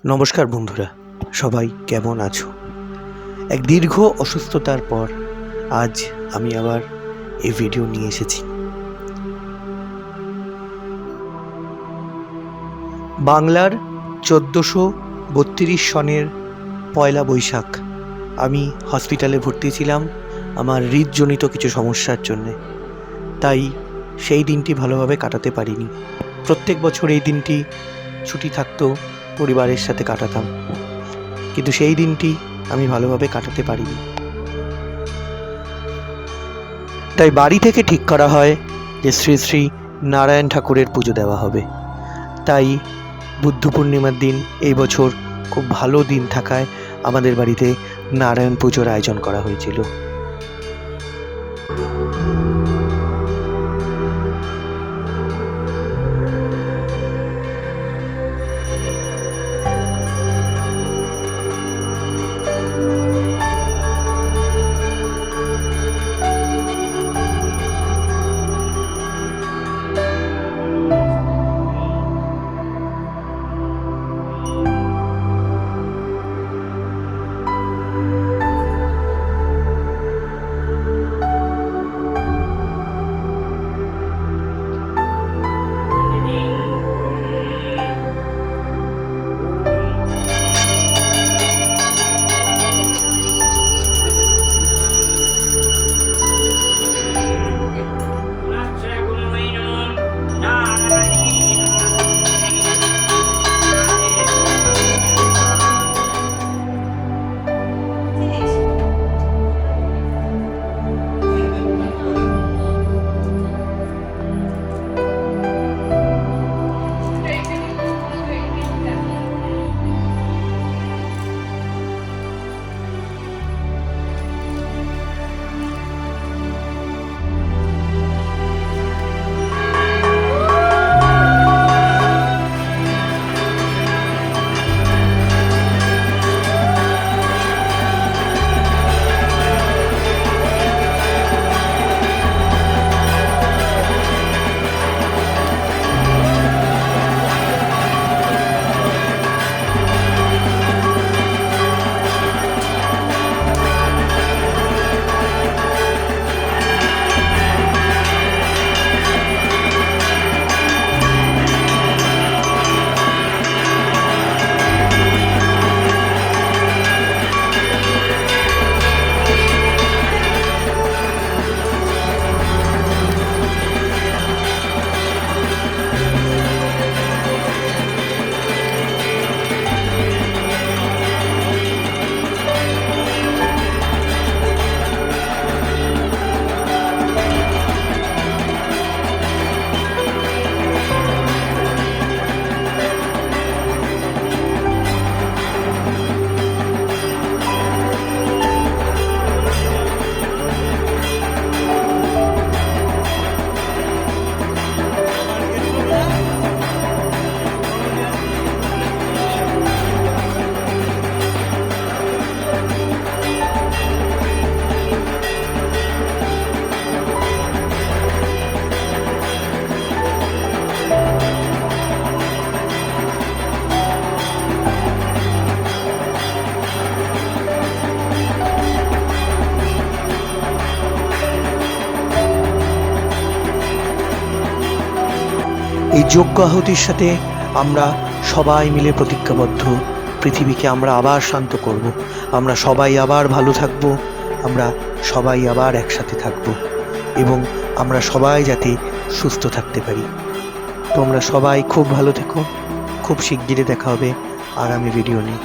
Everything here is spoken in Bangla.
নমস্কার বন্ধুরা, সবাই কেমন আছো? এক দীর্ঘ অসুস্থতার পর আজ আমি আবার এই ভিডিও নিয়ে এসেছি। বাংলার 1432 সনের পয়লা বৈশাখ আমি হসপিটালে ভর্তি ছিলাম আমার হৃদজনিত কিছু সমস্যার জন্যে। তাই সেই দিনটি ভালোভাবে কাটাতে পারিনি। প্রত্যেক বছর এই দিনটি ছুটি থাকতো, পরিবারের সাথে কাটাতাম, কিন্তু সেই দিনটি আমি ভালোভাবে কাটাতে পারিনি। তাই বাড়ি থেকে ঠিক করা হয় যে শ্রী শ্রী নারায়ণ ঠাকুরের পুজো দেওয়া হবে। তাই বুদ্ধ পূর্ণিমার দিন এই বছর খুব ভালো দিন থাকায় আমাদের বাড়িতে নারায়ণ পুজোর আয়োজন করা হয়েছিল। এই যজ্ঞ আহুতির সাথে আমরা সবাই মিলে প্রতিজ্ঞাবদ্ধ, পৃথিবীকে আমরা আবার শান্ত করব, আমরা সবাই আবার ভালো থাকব, আমরা সবাই আবার একসাথে থাকব এবং আমরা সবাই যাতে সুস্থ থাকতে পারি। তোমরা সবাই খুব ভালো থেকো। খুব শিগগিরই দেখা হবে আগামী ভিডিও নিয়ে।